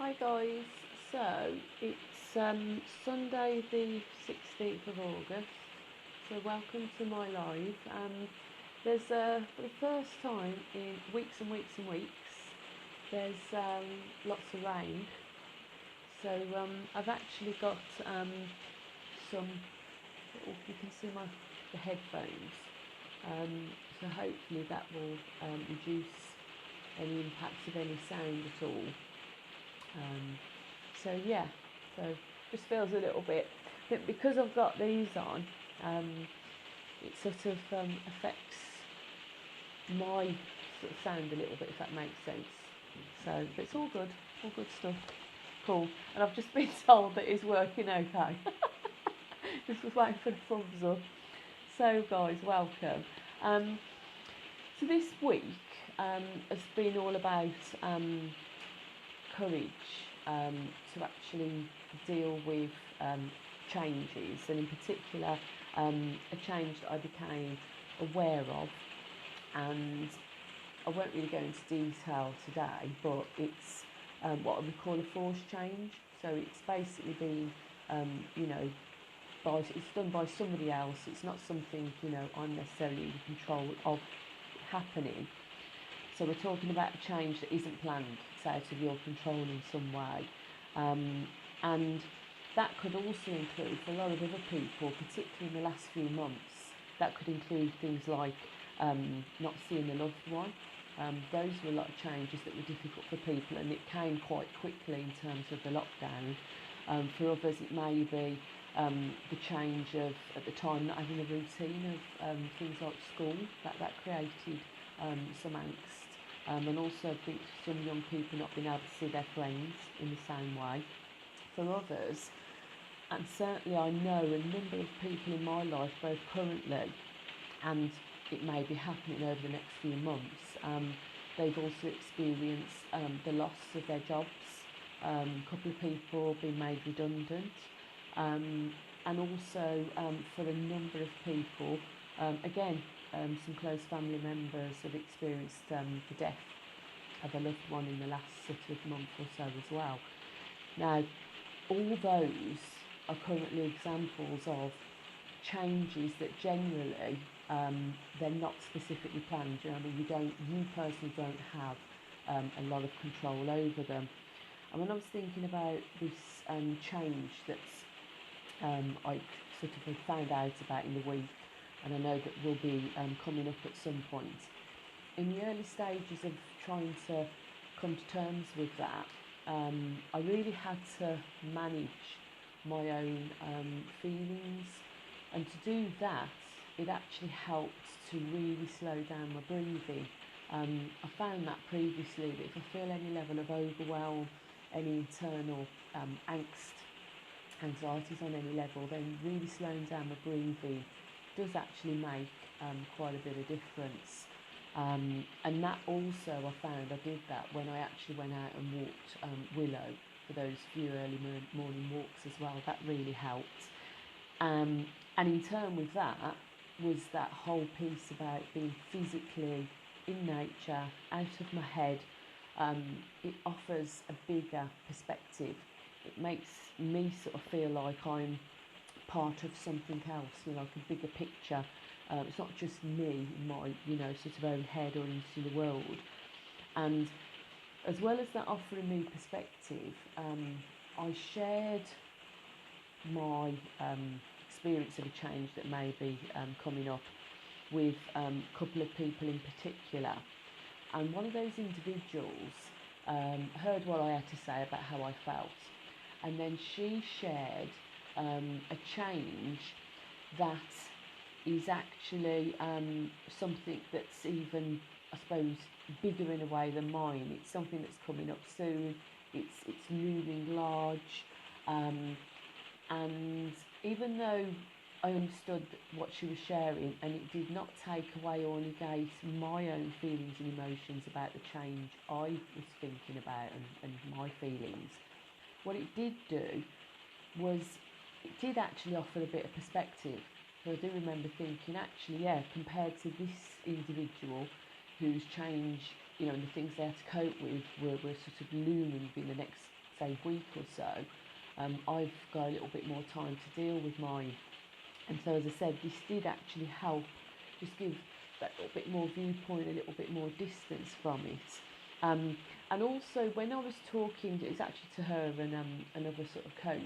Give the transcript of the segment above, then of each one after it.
Hi guys, so it's Sunday the 16th of August, so welcome to my live. There's for the first time in weeks and weeks and weeks, there's lots of rain, so I've actually got some, you can see the headphones, so hopefully that will reduce any impacts of any sound at all. So yeah, so just feels a little bit, but because I've got these on, it sort of affects my sort of sound a little bit, if that makes sense. So, but it's all good stuff. Cool. And I've just been told that it's working okay. Just was waiting for the thumbs up. So guys, welcome. So this week has been all about courage to actually deal with changes, and in particular a change that I became aware of, and I won't really go into detail today, but it's what I would call a forced change. So it's basically been, it's done by somebody else. It's not something, I'm necessarily in control of happening. So we're talking about a change that isn't planned, it's out of your control in some way. And that could also include, for a lot of other people, particularly in the last few months, that could include things like not seeing a loved one. Those were a lot of changes that were difficult for people, and it came quite quickly in terms of the lockdown. For others, it may be the change of, at the time, not having a routine of things like school. That created some angst. And also I think some young people not being able to see their friends in the same way. For others, and certainly I know a number of people in my life, both currently and it may be happening over the next few months, they've also experienced the loss of their jobs. A couple of people being made redundant, and also for a number of people, again, some close family members have experienced the death of a loved one in the last sort of month or so as well. Now, all those are currently examples of changes that generally they're not specifically planned. I mean, you personally don't have a lot of control over them. And when I was thinking about this change that's I sort of found out about in the week, and I know that will be coming up at some point. In the early stages of trying to come to terms with that, I really had to manage my own feelings, and to do that, it actually helped to really slow down my breathing. I found that previously, that if I feel any level of overwhelm, any internal angst, anxieties on any level, then really slowing down my breathing does actually make quite a bit of difference. And that also, I found I did that when I actually went out and walked Willow for those few early morning walks as well. That really helped. And in turn with that was that whole piece about being physically in nature, out of my head. It offers a bigger perspective. It makes me sort of feel like I'm part of something else, like a bigger picture. It's not just me in my, sort of own head or into the world. And as well as that offering me perspective, I shared my experience of a change that may be coming up with a couple of people in particular. And one of those individuals heard what I had to say about how I felt. And then she shared a change that is actually something that's even, I suppose, bigger in a way than mine. It's something that's coming up soon. It's looming large. And even though I understood what she was sharing, and it did not take away or negate my own feelings and emotions about the change I was thinking about, and my feelings, what it did do was it did actually offer a bit of perspective. So I do remember thinking, actually, yeah, compared to this individual whose change, and the things they had to cope with were sort of looming in the next, say, week or so, I've got a little bit more time to deal with mine. And so, as I said, this did actually help just give that little bit more viewpoint, a little bit more distance from it. And also, when I was talking, it's actually to her and another sort of coach,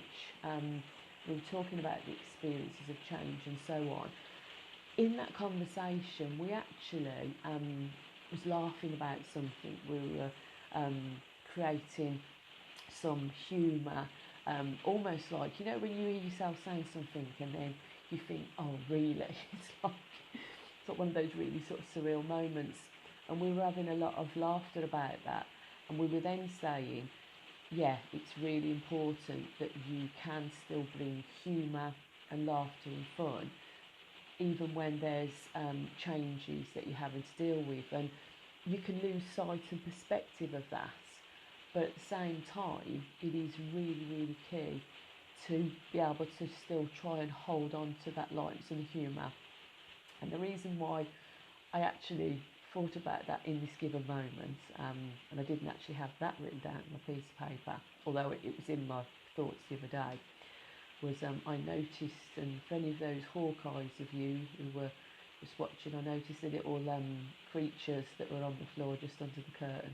we were talking about the experiences of change and so on. In that conversation, we actually was laughing about something. We were creating some humour, almost like, you know, when you hear yourself saying something and then you think, oh, really? It's like one of those really sort of surreal moments. And we were having a lot of laughter about that. And we were then saying, yeah, it's really important that you can still bring humour and laughter and fun, even when there's changes that you're having to deal with. And you can lose sight and perspective of that. But at the same time, it is really, really key to be able to still try and hold on to that lightness and humour. And the reason why I actually thought about that in this given moment, and I didn't actually have that written down on a piece of paper, although it was in my thoughts the other day, was I noticed, and for any of those hawk eyes of you who were just watching, I noticed the little creatures that were on the floor just under the curtain,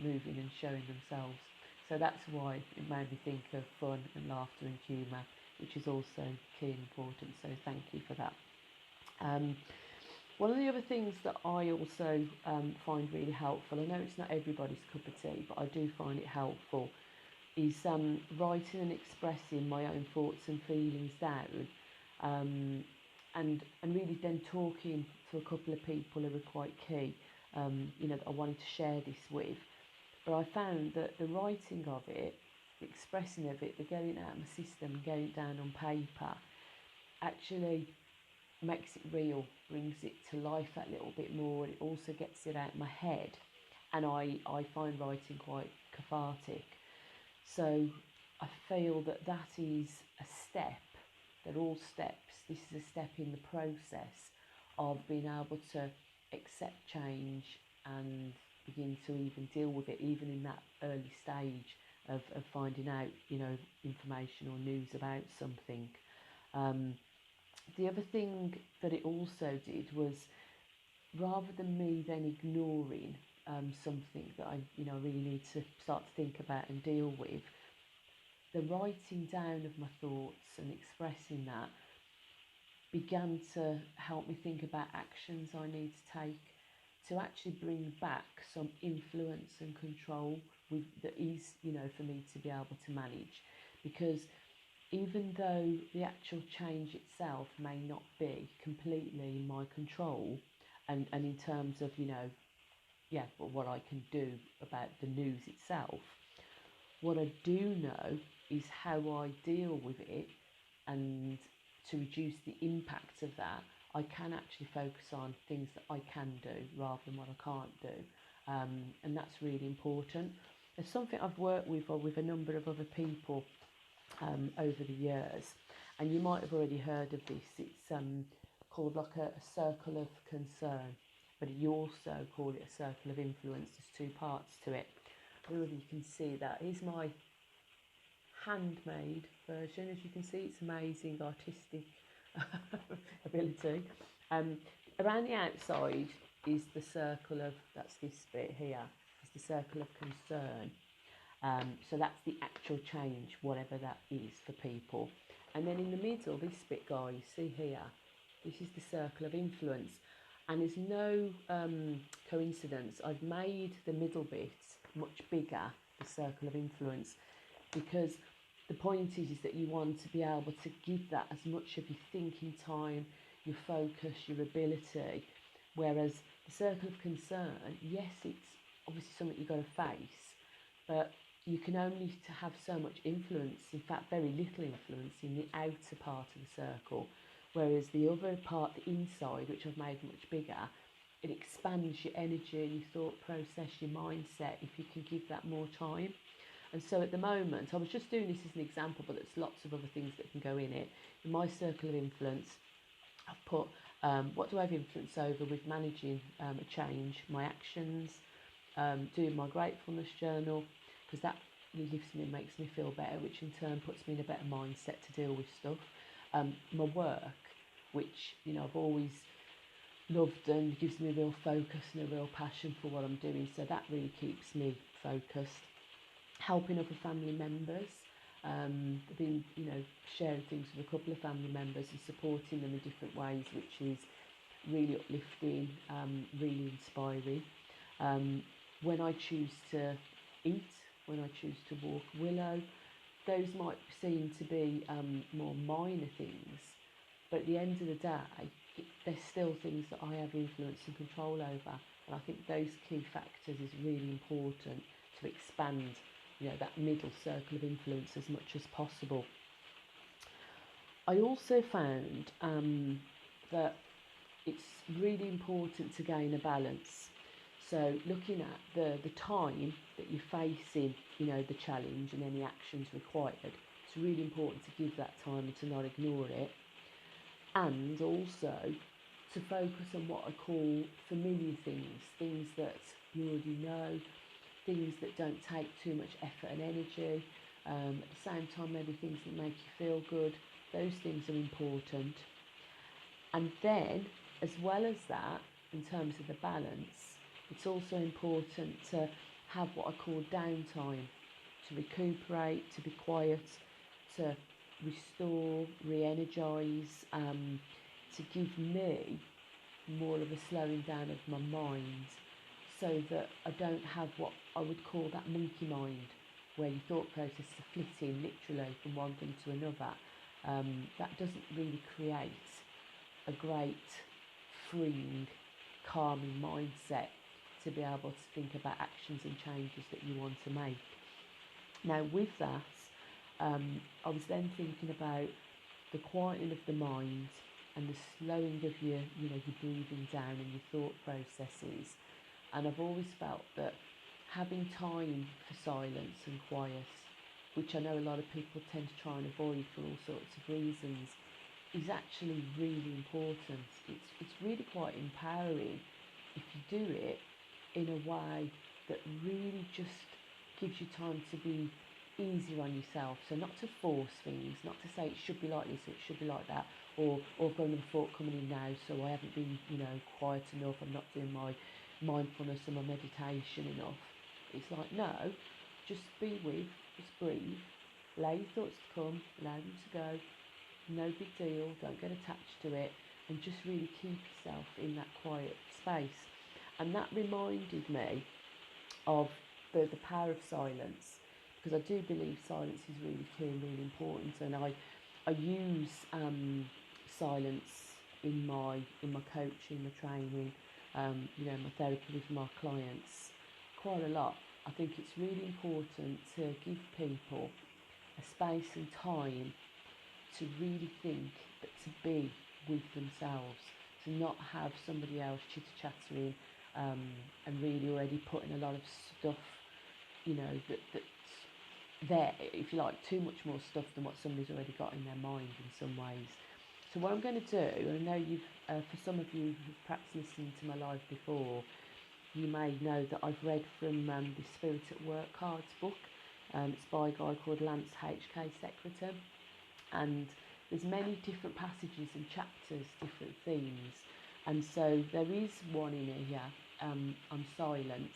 moving and showing themselves. So that's why it made me think of fun and laughter and humour, which is also key and important. So thank you for that. One of the other things that I also find really helpful, I know it's not everybody's cup of tea, but I do find it helpful, is writing and expressing my own thoughts and feelings down, and really then talking to a couple of people who are quite key, that I wanted to share this with. But I found that the writing of it, the expressing of it, the getting it out of my system, getting it down on paper, actually makes it real, brings it to life that little bit more. It also gets it out of my head, and I find writing quite cathartic. So I feel that is a step, they're all steps. This is a step in the process of being able to accept change and begin to even deal with it, even in that early stage of finding out, information or news about something. The other thing that it also did was, rather than me then ignoring something that I really need to start to think about and deal with, the writing down of my thoughts and expressing that began to help me think about actions I need to take to actually bring back some influence and control that is, for me to be able to manage. Because even though the actual change itself may not be completely in my control, and in terms of, what I can do about the news itself, what I do know is how I deal with it, and to reduce the impact of that, I can actually focus on things that I can do rather than what I can't do. And that's really important. It's something I've worked with a number of other people over the years, and you might have already heard of this. It's called like a circle of concern, but you also call it a circle of influence. There's two parts to it. I don't know if you can see that. Here's my handmade version. As you can see, it's amazing artistic ability. Around the outside is the circle of, that's this bit here, is the circle of concern. So that's the actual change, whatever that is for people. And then in the middle, this bit, guys, see here, this is the circle of influence. And there's no coincidence. I've made the middle bit much bigger, the circle of influence, because the point is that you want to be able to give that as much of your thinking time, your focus, your ability. Whereas the circle of concern, yes, it's obviously something you've got to face, but you can only have so much influence, in fact very little influence, in the outer part of the circle. Whereas the other part, the inside, which I've made much bigger, it expands your energy, your thought process, your mindset, if you can give that more time. And so at the moment, I was just doing this as an example, but there's lots of other things that can go in it. In my circle of influence, I've put what do I have influence over with managing a change, my actions, doing my gratefulness journal, because that lifts me and makes me feel better, which in turn puts me in a better mindset to deal with stuff. My work, which I've always loved and gives me a real focus and a real passion for what I'm doing, so that really keeps me focused. Helping other family members, I've been sharing things with a couple of family members and supporting them in different ways, which is really uplifting, really inspiring. When I choose to eat, when I choose to walk Willow, those might seem to be more minor things, but at the end of the day, there's still things that I have influence and control over. And I think those key factors is really important to expand, that middle circle of influence as much as possible. I also found that it's really important to gain a balance. So looking at the time that you're facing, the challenge and any actions required, it's really important to give that time and to not ignore it. And also to focus on what I call familiar things that you already know, things that don't take too much effort and energy. At the same time, maybe things that make you feel good. Those things are important. And then, as well as that, in terms of the balance, it's also important to have what I call downtime, to recuperate, to be quiet, to restore, re-energise, to give me more of a slowing down of my mind, so that I don't have what I would call that monkey mind, where your thought process is flitting literally from one thing to another. That doesn't really create a great, freeing, calming mindset to be able to think about actions and changes that you want to make. Now, with that, I was then thinking about the quieting of the mind and the slowing of your breathing down and your thought processes. And I've always felt that having time for silence and quiet, which I know a lot of people tend to try and avoid for all sorts of reasons, is actually really important. It's really quite empowering if you do it in a way that really just gives you time to be easier on yourself. So not to force things, not to say it should be like this or it should be like that, or I've got another thought coming in now, so I haven't been quiet enough, I'm not doing my mindfulness and my meditation enough. It's like, no, just be with, just breathe, allow your thoughts to come, allow them to go, no big deal, don't get attached to it, and just really keep yourself in that quiet space. And that reminded me of the power of silence, because I do believe silence is really key and really important, and I use silence in my coaching, my training, my therapy with my clients quite a lot. I think it's really important to give people a space and time to really think, but to be with themselves, to not have somebody else chitter-chattering and really already putting a lot of stuff, that's there, if you like, too much more stuff than what somebody's already got in their mind in some ways. So what I'm going to do, and I know you've, for some of you who've perhaps listened to my live before, you may know that I've read from the Spirit at Work cards book. It's by a guy called Lance H.K. Secretan, and there's many different passages and chapters, different themes, and so there is one in here on silence.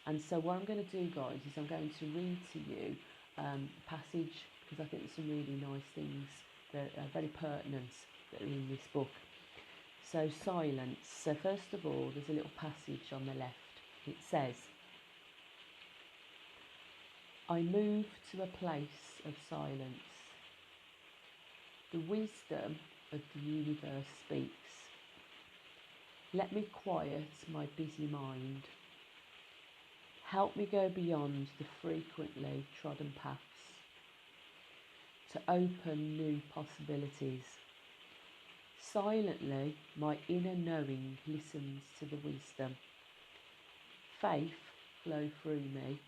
And so what I'm going to do, guys, is I'm going to read to you a passage, because I think there's some really nice things that are very pertinent that are in this book. So silence. So first of all, there's a little passage on the left. It says, I move to a place of silence. The wisdom of the universe speaks. Let me quiet my busy mind. Help me go beyond the frequently trodden paths, to open new possibilities. Silently, my inner knowing listens to the wisdom. Faith flow through me.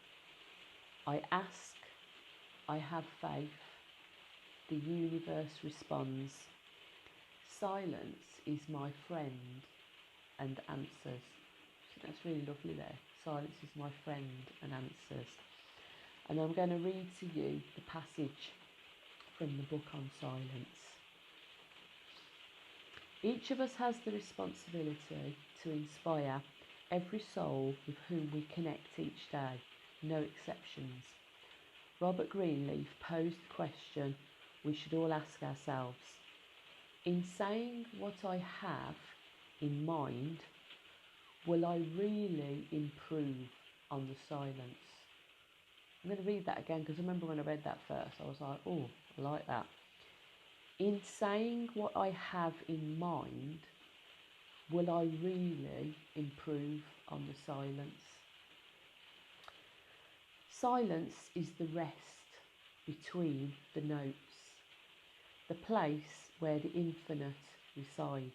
I ask, I have faith. The universe responds. Silence is my friend and answers. So that's really lovely there. Silence is my friend and answers. And I'm going to read to you the passage from the book on silence. Each of us has the responsibility to inspire every soul with whom we connect each day, no exceptions. Robert Greenleaf posed the question we should all ask ourselves. In saying what I have in mind, will I really improve on the silence? I'm going to read that again because I remember when I read that first, I was like, oh, I like that. In saying what I have in mind, will I really improve on the silence? Silence is the rest between the notes, the place where the infinite resides.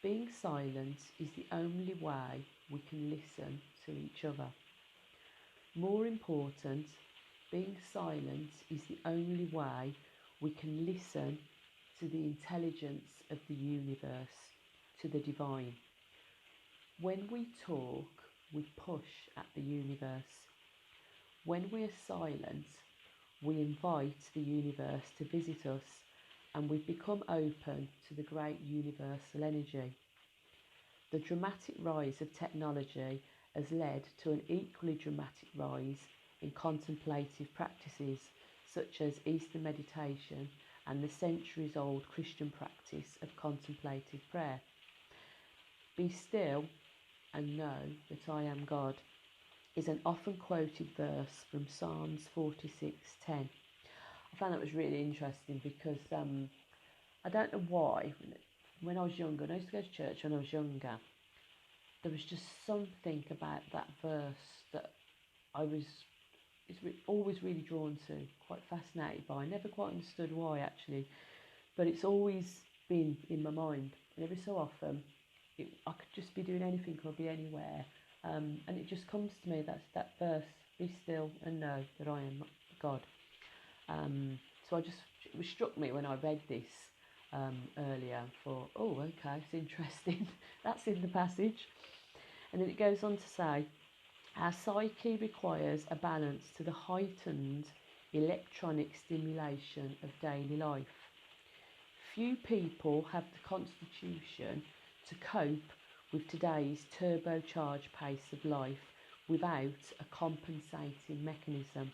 Being silent is the only way we can listen to each other. More important, being silent is the only way we can listen to the intelligence of the universe, to the divine. When we talk, we push at the universe. When we are silent, we invite the universe to visit us, and we become open to the great universal energy. The dramatic rise of technology has led to an equally dramatic rise in contemplative practices such as Eastern meditation and the centuries-old Christian practice of contemplative prayer. Be still and know that I am God is an often quoted verse from Psalms 46:10. I found that was really interesting because I don't know why, when I was younger, and I used to go to church when I was younger, there was just something about that verse that I was always really drawn to, quite fascinated by. I never quite understood why actually, but it's always been in my mind. And every so often, I could just be doing anything or be anywhere, and it just comes to me, that's that verse, be still and know that I am God. So it struck me when I read this earlier and thought, oh, okay, it's interesting. That's in the passage. And then it goes on to say, our psyche requires a balance to the heightened electronic stimulation of daily life. Few people have the constitution to cope with today's turbocharged pace of life without a compensating mechanism.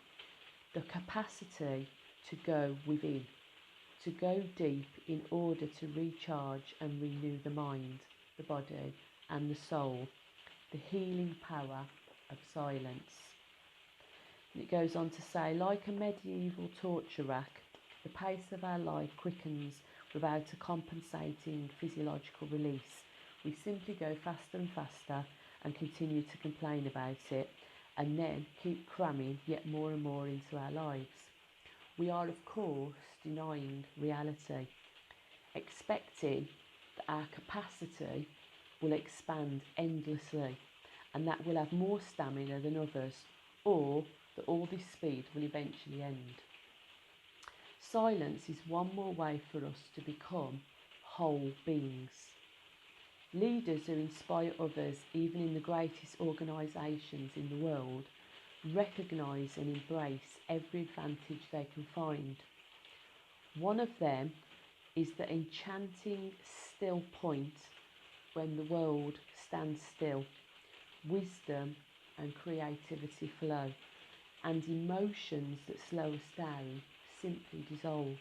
The capacity to go within, to go deep in order to recharge and renew the mind, the body and the soul, the healing power of silence. And it goes on to say, like a medieval torture rack, the pace of our life quickens without a compensating physiological release. We simply go faster and faster and continue to complain about it, and then keep cramming yet more and more into our lives. We are, of course, denying reality, expecting that our capacity will expand endlessly and that we'll have more stamina than others, or that all this speed will eventually end. Silence is one more way for us to become whole beings. Leaders who inspire others, even in the greatest organisations in the world, recognise and embrace every advantage they can find. One of them is the enchanting still point when the world stands still. Wisdom and creativity flow, and emotions that slow us down simply dissolve.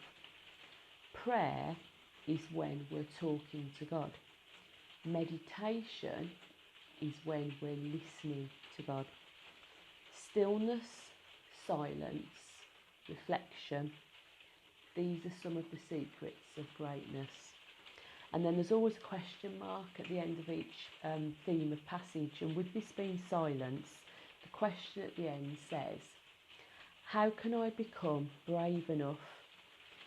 Prayer is when we're talking to God. Meditation is when we're listening to God. Stillness, silence, reflection, these are some of the secrets of greatness. And then there's always a question mark at the end of each theme of passage. And with this being silence, the question at the end says, how can I become brave enough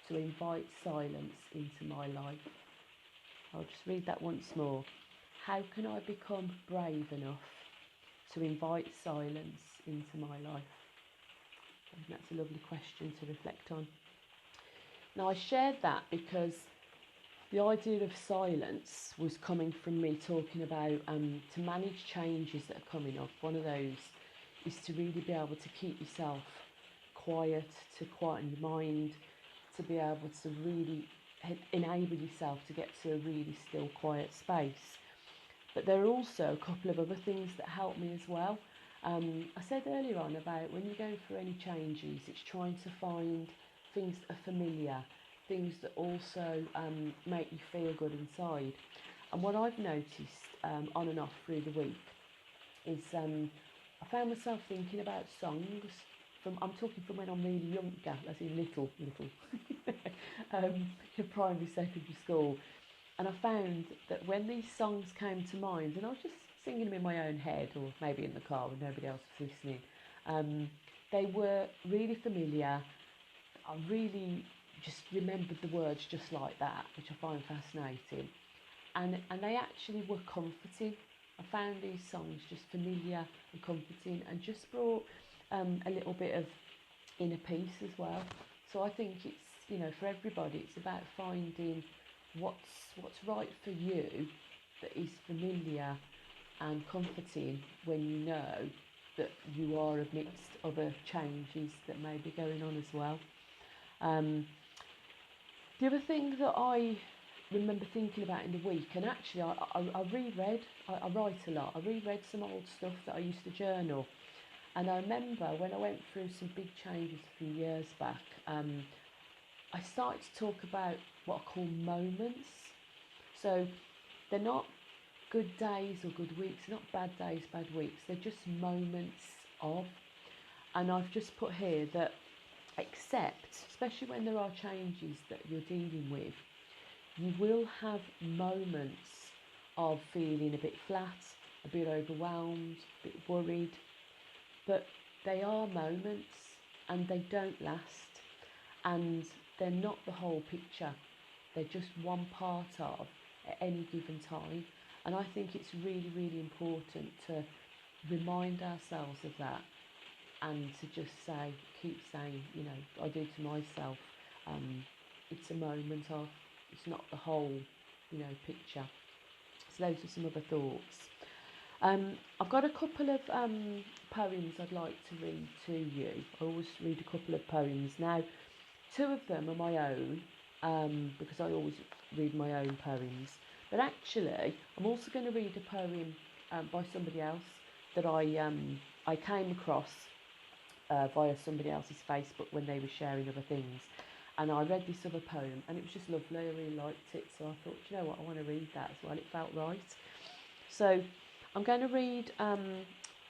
to invite silence into my life? I'll just read that once more. How can I become brave enough to invite silence into my life? I think that's a lovely question to reflect on. Now, I shared that because the idea of silence was coming from me talking about to manage changes that are coming up. One of those is to really be able to keep yourself quiet, to quieten your mind, to be able to really enable yourself to get to a really still, quiet space. But there are also a couple of other things that help me as well. I said earlier on about when you go for any changes, it's trying to find things that are familiar, things that also make you feel good inside. And what I've noticed on and off through the week is I found myself thinking about songs from, I'm talking from when I'm really younger, as in little, in primary, secondary school. And I found that when these songs came to mind, and I was just singing them in my own head or maybe in the car when nobody else was listening, they were really familiar. I really just remembered the words just like that, which I find fascinating. And they actually were comforting. I found these songs just familiar and comforting and just brought a little bit of inner peace as well. So I think it's, you know, for everybody, it's about finding what's right for you that is familiar and comforting when you know that you are amidst other changes that may be going on as well. The other thing that I remember thinking about in the week, and actually I reread, I write a lot, I reread some old stuff that I used to journal, and I remember when I went through some big changes a few years back, I started to talk about what I call moments. So they're not good days or good weeks, they're not bad days, bad weeks, they're just moments of. And I've just put here that accept, especially when there are changes that you're dealing with, you will have moments of feeling a bit flat, a bit overwhelmed, a bit worried, but they are moments and they don't last, and they're not the whole picture. They're just one part of at any given time. And I think it's really, really important to remind ourselves of that and to just say, keep saying, you know, I do to myself, it's a moment of, it's not the whole, you know, picture. So those are some other thoughts. I've got a couple of poems I'd like to read to you. I always read a couple of poems. Now, two of them are my own, because I always read my own poems. But actually, I'm also going to read a poem by somebody else that I came across via somebody else's Facebook when they were sharing other things. And I read this other poem and it was just lovely. I really liked it. So I thought, you know what, I want to read that as well. It felt right. So I'm going to read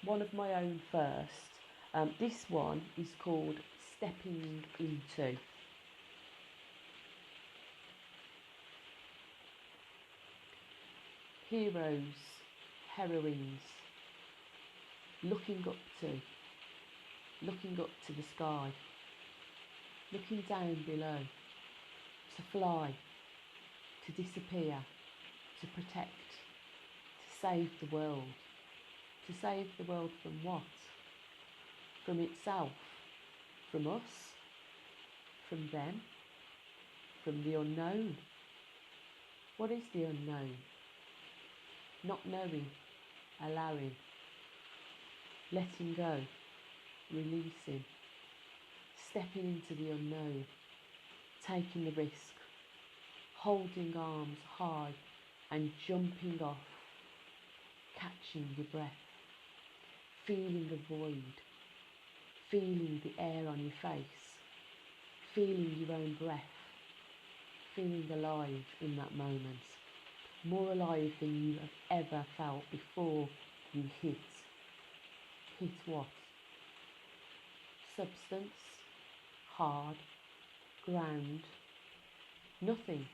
one of my own first. This one is called Stepping Into. Heroes, heroines, looking up to the sky, looking down below, to fly, to disappear, to protect, to save the world. To save the world from what? From itself, from us, from them, from the unknown. What is the unknown? Not knowing, allowing, letting go, releasing, stepping into the unknown, taking the risk, holding arms high and jumping off, catching your breath, feeling the void, feeling the air on your face, feeling your own breath, feeling alive in that moment, more alive than you have ever felt before you hit. Hit what? Substance, hard, ground, nothing.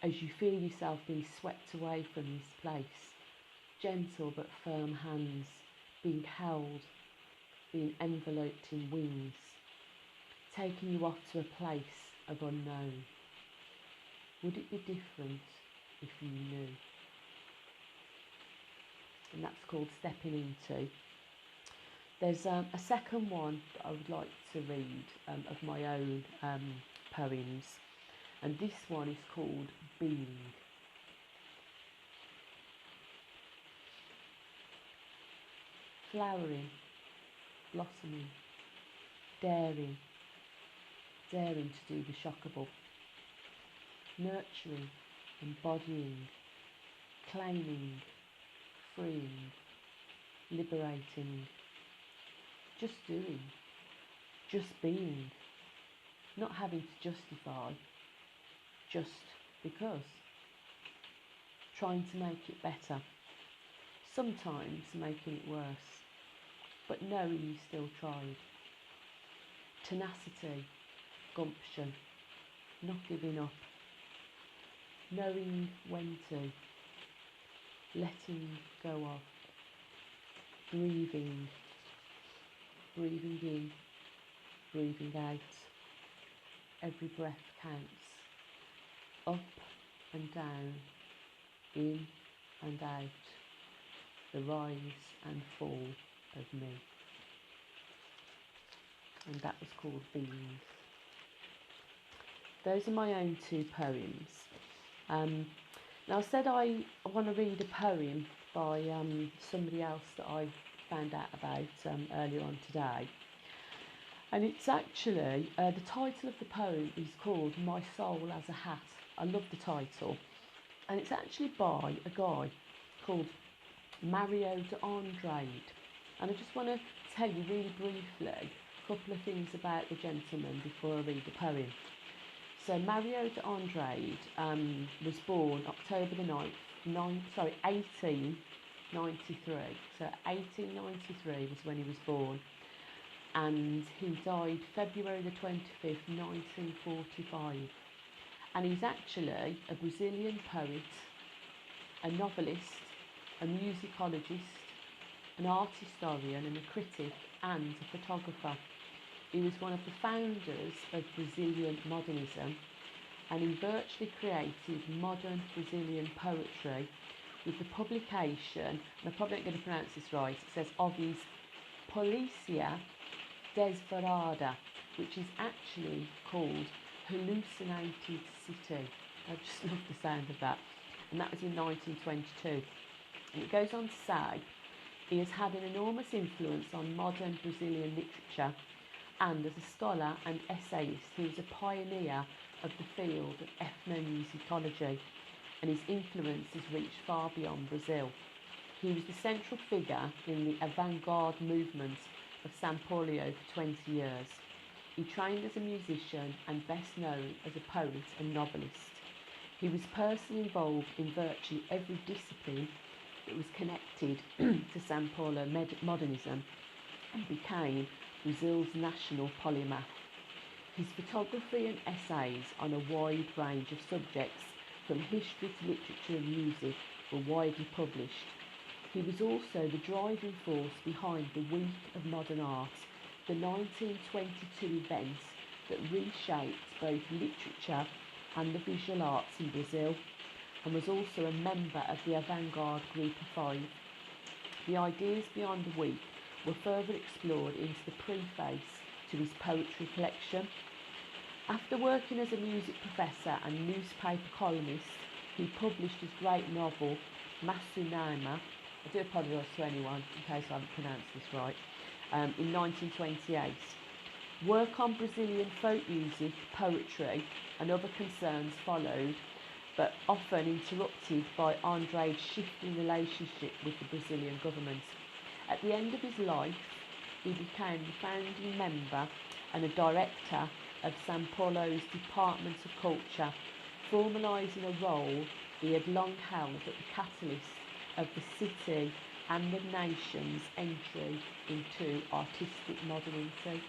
As you feel yourself being swept away from this place, gentle but firm hands being held, being enveloped in wings, taking you off to a place of unknown. Would it be different if you knew? And that's called Stepping Into. There's a second one that I would like to read of my own poems, and this one is called Being. Flowering, blossoming, daring, daring to do the shockable, nurturing, embodying, claiming, freeing, liberating, just doing, just being, not having to justify, just because, trying to make it better, sometimes making it worse, but knowing you still tried, tenacity, gumption, not giving up, knowing when to, letting go of, breathing, breathing in, breathing out. Every breath counts, up and down, in and out, the rise and fall of me. And that was called Beings. Those are my own two poems. Now I said I want to read a poem by somebody else that I found out about earlier on today. And it's actually, the title of the poem is called My Soul as a Hat. I love the title. And it's actually by a guy called Mario de Andrade. And I just want to tell you really briefly a couple of things about the gentleman before I read the poem. So Mario de Andrade was born October the 9th, 1893. So 1893 was when he was born. And he died February the 25th, 1945. And he's actually a Brazilian poet, a novelist, a musicologist, an art historian and a critic and a photographer. He was one of the founders of Brazilian modernism, and he virtually created modern Brazilian poetry with the publication, and I'm probably not going to pronounce this right, it says of his Polícia Desvairada, which is actually called Hallucinated City. I just love the sound of that. And that was in 1922. And it goes on to say, he has had an enormous influence on modern Brazilian literature, and as a scholar and essayist, he was a pioneer of the field of ethnomusicology, and his influence has reached far beyond Brazil. He was the central figure in the avant-garde movement of São Paulo for 20 years. He trained as a musician and best known as a poet and novelist. He was personally involved in virtually every discipline that was connected to São Paulo modernism and became Brazil's national polymath. His photography and essays on a wide range of subjects, from history to literature and music, were widely published. He was also the driving force behind the Week of Modern Art, the 1922 event that reshaped both literature and the visual arts in Brazil, and was also a member of the avant-garde Group of Five. The ideas beyond the week were further explored into the preface to his poetry collection. After working as a music professor and newspaper columnist, he published his great novel, Masunama. I do apologise to anyone in case I haven't pronounced this right, in 1928. Work on Brazilian folk music, poetry and other concerns followed, but often interrupted by Andrade's shifting relationship with the Brazilian government. At the end of his life, he became the founding member and a director of São Paulo's Department of Culture, formalising a role he had long held at the catalyst of the city and the nation's entry into artistic modernity.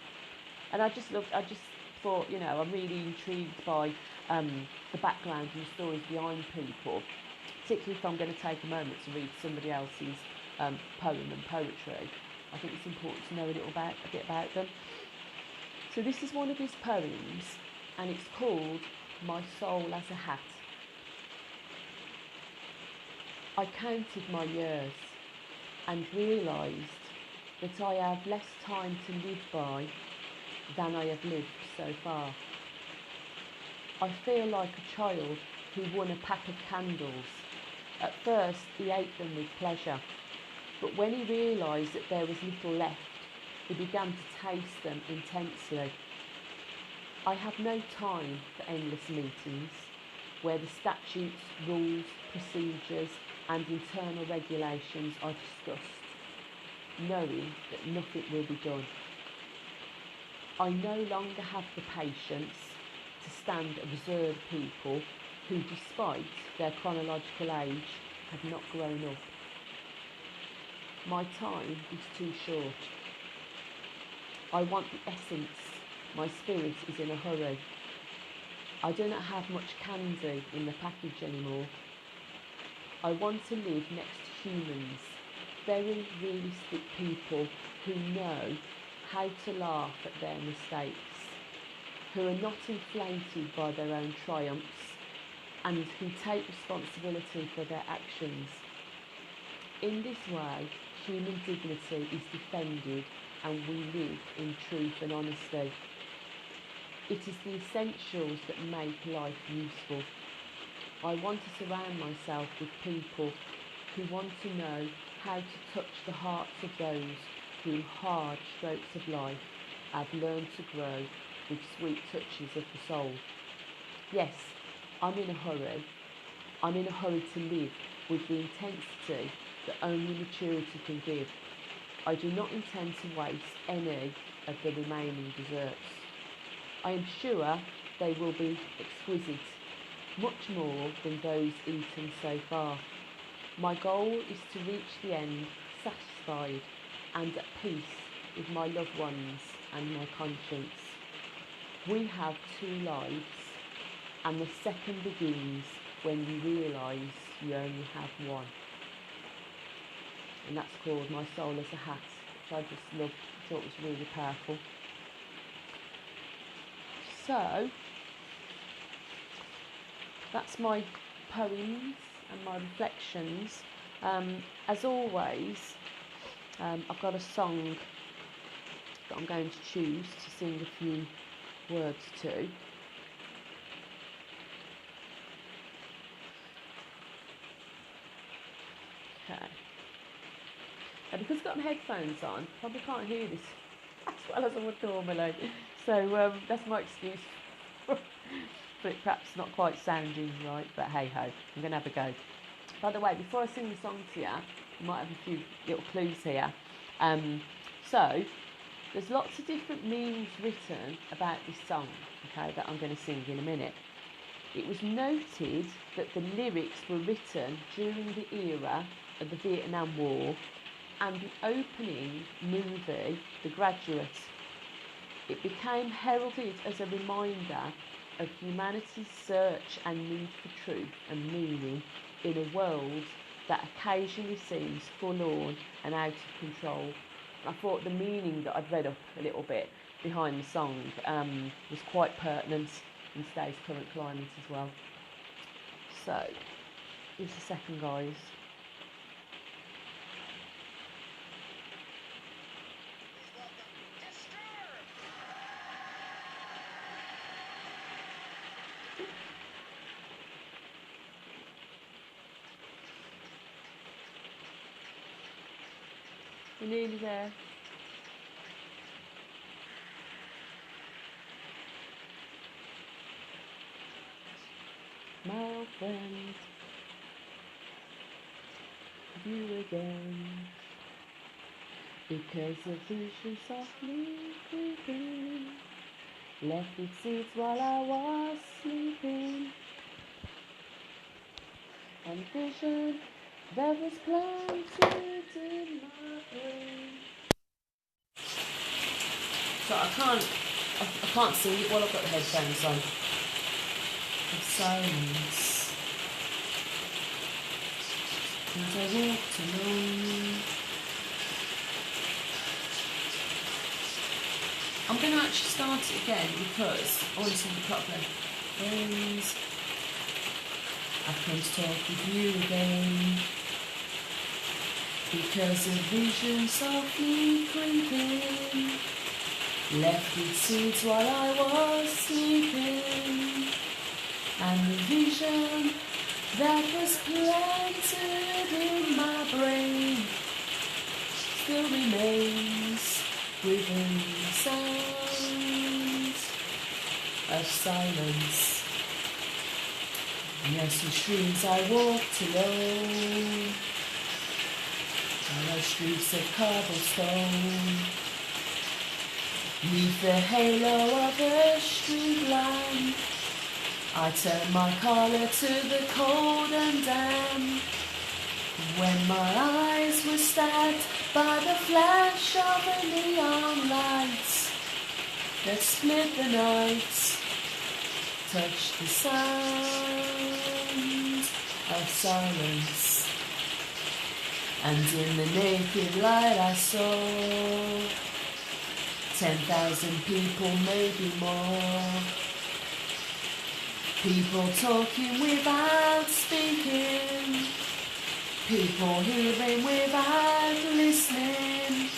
And I just thought, I'm really intrigued by the background and the stories behind people, particularly if I'm going to take a moment to read somebody else's poem and poetry. I think it's important to know a bit about them. So this is one of his poems, and it's called My Soul as a Hat. I counted my years and realised that I have less time to live by than I have lived so far. I feel like a child who won a pack of candles. At first he ate them with pleasure, but when he realised that there was little left, he began to taste them intensely. I have no time for endless meetings where the statutes, rules, procedures and internal regulations are discussed, knowing that nothing will be done. I no longer have the patience to stand and observe people who, despite their chronological age, have not grown up. My time is too short. I want the essence. My spirit is in a hurry. I do not have much candy in the package anymore. I want to live next to humans, very realistic people who know how to laugh at their mistakes, who are not inflated by their own triumphs, and who take responsibility for their actions. In this way, human dignity is defended and we live in truth and honesty. It is the essentials that make life useful. I want to surround myself with people who want to know how to touch the hearts of those who in hard strokes of life have learned to grow with sweet touches of the soul. Yes, I'm in a hurry. I'm in a hurry to live with the intensity that only maturity can give. I do not intend to waste any of the remaining desserts. I am sure they will be exquisite, much more than those eaten so far. My goal is to reach the end satisfied and at peace with my loved ones and my conscience. We have 2 lives, and the second begins when you realise you only have one. And that's called My Soul as a Hat, which I just loved, thought was really powerful. So, that's my poems and my reflections. As always, I've got a song that I'm going to choose to sing a few words to. Okay. Now, because I've got my headphones on, probably can't hear this as well as I would normally. So that's my excuse for it perhaps not quite sounding right, but hey ho, I'm going to have a go. By the way, before I sing the song to you, you might have a few little clues here. So, there's lots of different memes written about this song, okay, that I'm going to sing in a minute. It was noted that the lyrics were written during the era of the Vietnam War and the opening movie, The Graduate. It became heralded as a reminder of humanity's search and need for truth and meaning in a world that occasionally seems forlorn and out of control. And I thought the meaning that I'd read up a little bit behind the song was quite pertinent in today's current climate as well. So, here's a second, guys. We're nearly there. My old friend, you again, because a vision softly creeping left its seeds while I was sleeping, and vision that was planted in my brain. So I can't sing it while I've got the headphones on. Of silence, as I walked alone. I'm going to actually start it again because I want to sing it properly. Friends, I've come to talk with you again, because a vision softly creeping left its seeds while I was sleeping, and the vision that was planted in my brain still remains within the sound of silence. Yes, in streams I walked alone, on streets of cobblestone, neath the halo of a street lamp. I turned my collar to the cold and damp, when my eyes were stabbed by the flash of a neon light that split the night, touched the sound of silence, and in the naked light I saw 10,000 people, maybe more. People talking without speaking, people hearing without listening,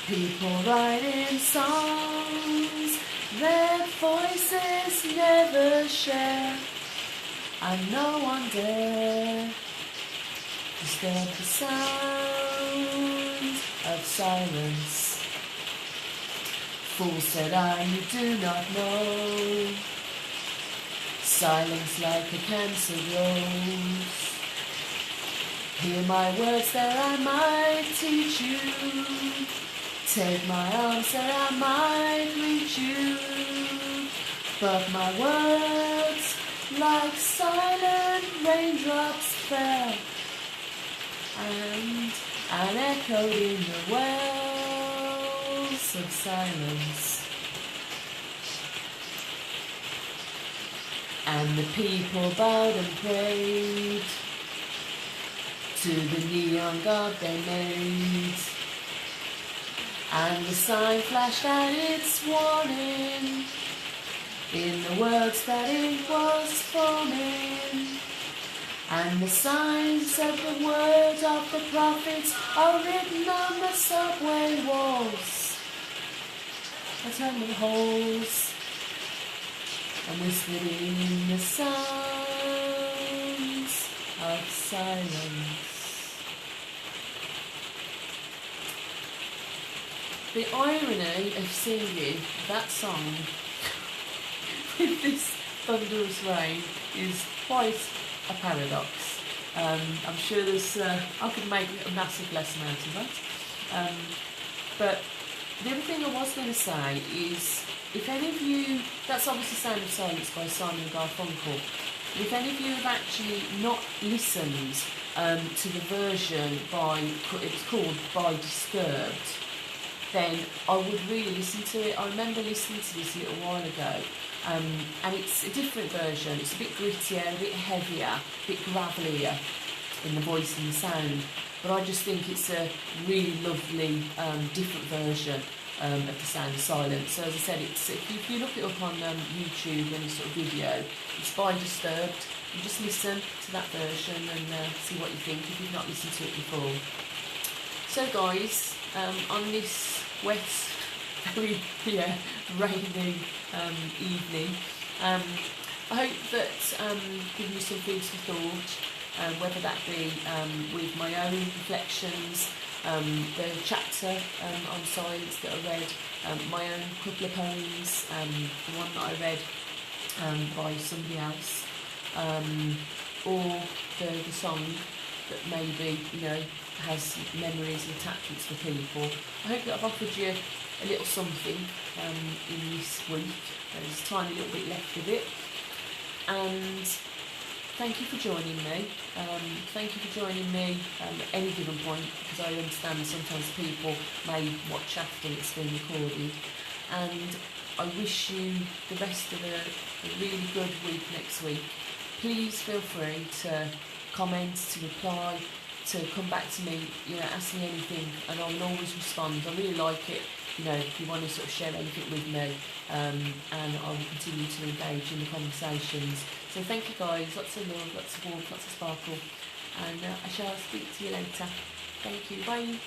people writing songs their voices never share, and no one dare disturb the sound of silence. Fool, said I, you do not know, silence like a cancer grows. Hear my words that I might teach you, take my arms that I might reach you, but my words like silent raindrops fell and echoed in the wells of silence. And the people bowed and prayed to the neon god they made, and the sign flashed out its warning in the words that it was forming, and the signs of the words of the prophets are written on the subway walls, the tunnel holes, and whispered in the sounds of silence. The irony of singing that song with this thunderous rain is quite a paradox. I'm sure there's, I could make a massive lesson out of that. But the other thing I was going to say is, if any of you, that's obviously Sound of Silence by Simon and Garfunkel, if any of you have actually not listened to the version by, it was called By Disturbed, then I would really listen to it. I remember listening to this a little while ago, and it's a different version. It's a bit grittier, a bit heavier, a bit gravelier in the voice and the sound, but I just think it's a really lovely, different version of the Sound of Silence. So as I said, it's, if you look it up on YouTube, any sort of video, it's By Disturbed. You just listen to that version and see what you think if you've not listened to it before. So guys, on this wet, very rainy evening, I hope that given you some food for thought, whether that be with my own reflections, the chapter on silence that I read, my own couple of poems, the one that I read by somebody else, or the song that maybe, you know, has memories and attachments for people. I hope that I've offered you a little something in this week. There's a tiny little bit left of it. And thank you for joining me. Thank you for joining me at any given point, because I understand sometimes people may watch after it's been recorded. And I wish you the rest of a really good week next week. Please feel free to comment, to reply, to come back to me, you know, ask me anything, and I will always respond. I really like it, you know, if you want to sort of share anything with me, and I will continue to engage in the conversations. So thank you guys, lots of love, lots of warmth, lots of sparkle, and I shall speak to you later. Thank you, bye.